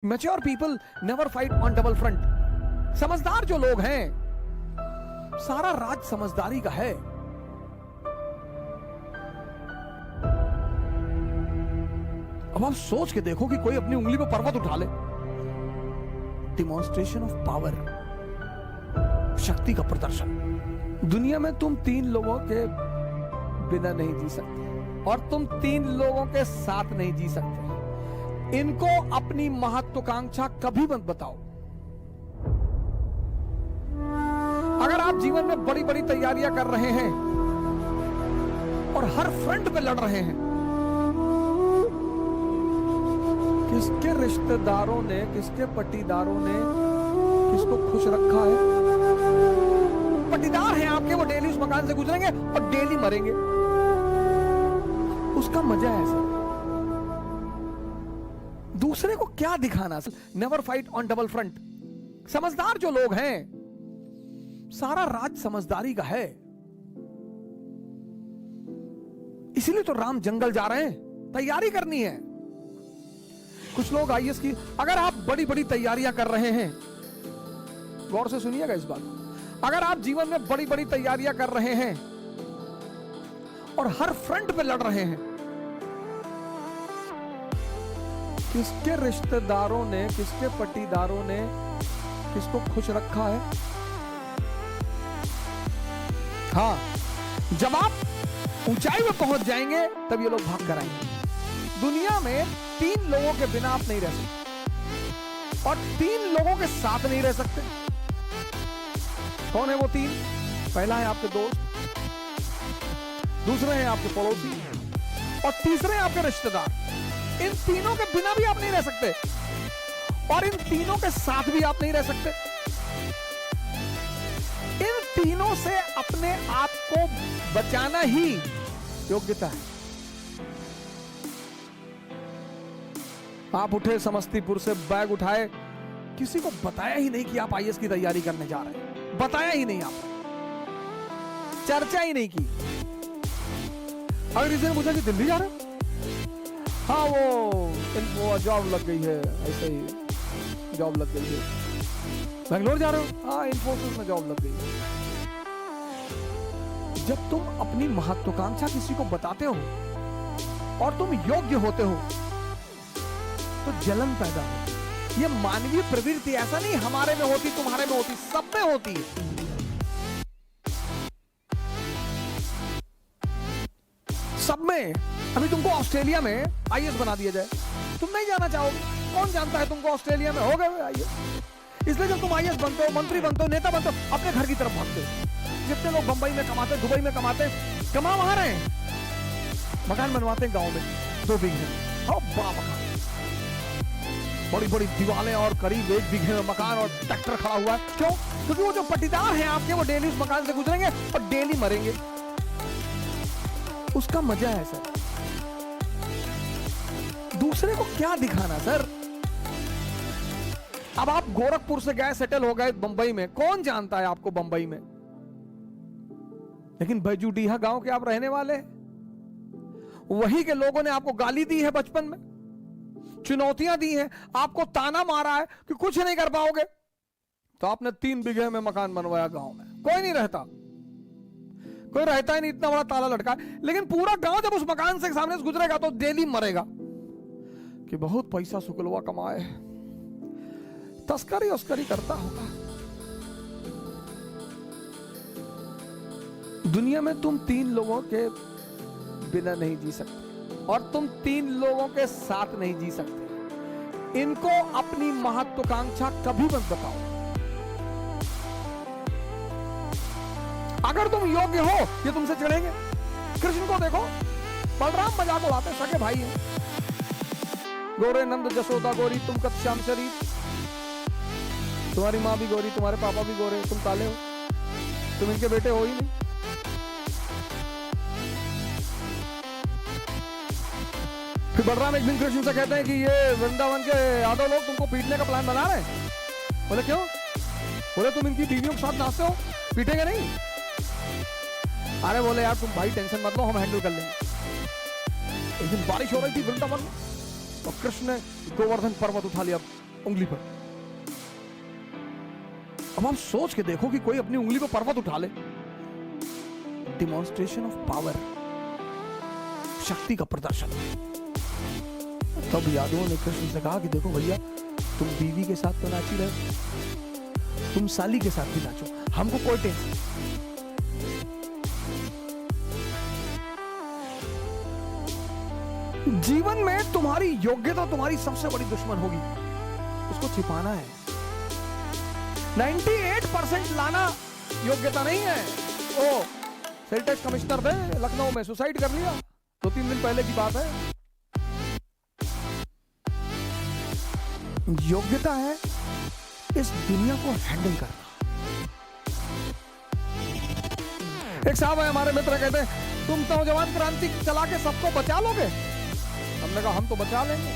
Mature people never fight on double front. समझदार जो लोग हैं, सारा राज समझदारी का है। अब आप सोच के देखो कि कोई अपनी उंगली पर पर्वत उठा ले। डिमॉन्स्ट्रेशन ऑफ पावर, शक्ति का प्रदर्शन। दुनिया में तुम तीन लोगों के बिना नहीं जी सकते और तुम तीन लोगों के साथ नहीं जी सकते। इनको अपनी महत्वाकांक्षा कभी मत बताओ। अगर आप जीवन में बड़ी बड़ी तैयारियां कर रहे हैं और हर फ्रंट पे लड़ रहे हैं, किसके रिश्तेदारों ने, किसके पट्टीदारों ने किसको खुश रखा है? पट्टीदार हैं आपके, वो डेली उस मकान से गुजरेंगे और डेली मरेंगे। उसका मजा है सर। दूसरे को क्या दिखाना? Never fight on double front. समझदार जो लोग हैं, सारा राज समझदारी का है। इसीलिए तो राम जंगल जा रहे हैं, तैयारी करनी है। कुछ लोग आईएएस की, अगर आप बड़ी बड़ी तैयारियां कर रहे हैं, गौर से सुनिएगा इस बात। अगर आप जीवन में बड़ी बड़ी तैयारियां कर रहे हैं और हर फ्रंट पे लड़ रहे हैं, किसके रिश्तेदारों ने, किसके पट्टीदारों ने किसको खुश रखा है? हाँ, जब आप ऊंचाई में पहुंच जाएंगे तब ये लोग भाग कर आएंगे। दुनिया में तीन लोगों के बिना आप नहीं रह सकते और तीन लोगों के साथ नहीं रह सकते। कौन है वो तीन? पहला है आपके दोस्त, दूसरे हैं आपके पड़ोसी और तीसरे हैं आपके रिश्तेदार। इन तीनों के बिना भी आप नहीं रह सकते और इन तीनों के साथ भी आप नहीं रह सकते। इन तीनों से अपने आप को बचाना ही योग्यता है। आप उठे समस्तीपुर से, बैग उठाए, किसी को बताया ही नहीं कि आप आईएएस की तैयारी करने जा रहे हैं। बताया ही नहीं, आपने चर्चा ही नहीं की। अगर किसी ने पूछा कि दिल्ली जा रहे हो, हाँ वो जॉब लग गई है, ऐसे ही जॉब लग गई है। बेंगलोर जा रहे हो, हाँ इन्फोसिस में जॉब लग गई है। जब तुम अपनी महत्वाकांक्षा किसी को बताते हो और तुम योग्य होते हो तो जलन पैदा होती। ये मानवीय प्रवृत्ति, ऐसा नहीं हमारे में होती, तुम्हारे में होती, सब में होती है। सब में। अभी तुमको ऑस्ट्रेलिया में आईएएस बना दिया जाए, तुम नहीं जाना चाहोगे। कौन जानता है तुमको ऑस्ट्रेलिया में हो गए आईएएस। इसलिए जब तुम आईएएस बनते हो, मंत्री बनते हो, नेता बनते हो, अपने घर की तरफ भागते हो। जितने लोग बंबई में कमाते, दुबई में कमाते, कमा वहां रहे हैं, मकान बनवाते हैं गांव में 2 बीघे में। बड़ा मकान, बड़ी बड़ी दीवारें और करीब 1 बीघे में मकान और ट्रैक्टर खड़ा हुआ है। क्यों? क्योंकि वो जो पट्टीदार हैं आपके, वो डेली उस मकान से गुजरेंगे और डेली मरेंगे। उसका मजा है सर। दूसरे को क्या दिखाना सर? अब आप गोरखपुर से गए, सेटल हो गए बंबई में, कौन जानता है आपको बंबई में? लेकिन बैजूडीहा गांव के आप रहने वाले, वही के लोगों ने आपको गाली दी है बचपन में, चुनौतियां दी हैं, आपको ताना मारा है कि कुछ नहीं कर पाओगे, तो आपने 3 बीघे में मकान बनवाया गांव में। कोई नहीं रहता, कोई रहता ही नहीं, इतना बड़ा ताला लटका। लेकिन पूरा गांव जब उस मकान से सामने से गुजरेगा तो डेली मरेगा कि बहुत पैसा शुक्लवा कमाए, तस्करी उस्करी करता होगा। दुनिया में तुम 3 लोगों के बिना नहीं जी सकते और तुम 3 लोगों के साथ नहीं जी सकते। इनको अपनी महत्वाकांक्षा कभी मत बताओ। अगर तुम योग्य हो, ये तुमसे चिढ़ेंगे। कृष्ण को देखो, बलराम मजाक उड़ाते, सगे भाई हैं। गोरे नंद जसोदा गोरी, तुम कत श्याम शरीर। तुम्हारी माँ भी गोरी, तुम्हारे पापा भी गोरे, तुम काले हो, तुम इनके बेटे हो ही नहीं। फिर बलराम एक दिन कृष्ण से कहते हैं कि ये वृंदावन के यादव लोग तुमको पीटने का प्लान बना रहे हैं। बोले क्यों? बोले तुम इनकी बीवियों के साथ नाचते हो, पीटेंगे नहीं? अरे बोले यार तुम भाई टेंशन मत लो, हम हैंडल कर लेंगे। एक दिन बारिश हो रही थी वृंदावन में, तो कृष्ण ने गोवर्धन पर्वत उठा लिया, उंगली पर। अब आप सोच के देखो कि कोई अपनी उंगली पर पर्वत उठा ले। डिमॉन्स्ट्रेशन ऑफ पावर, शक्ति का प्रदर्शन। तब यादवों ने कृष्ण से कहा कि देखो भैया, तुम बीवी के साथ तो नाची रहे, तुम साली के साथ भी नाचो, हमको कोई टेंशन। जीवन में तुम्हारी योग्यता तुम्हारी सबसे बड़ी दुश्मन होगी, उसको छिपाना है। 98% लाना योग्यता नहीं है। ओ सेल टैक्स कमिश्नर थे लखनऊ में, सुसाइड कर लिया 2-3 दिन पहले की बात है। योग्यता है इस दुनिया को हैंडल करना। एक साहब है हमारे मित्र, कहते हैं तुम नौजवान क्रांति चला के सबको बचा लोगे। हमने कहा हम तो बचा लेंगे।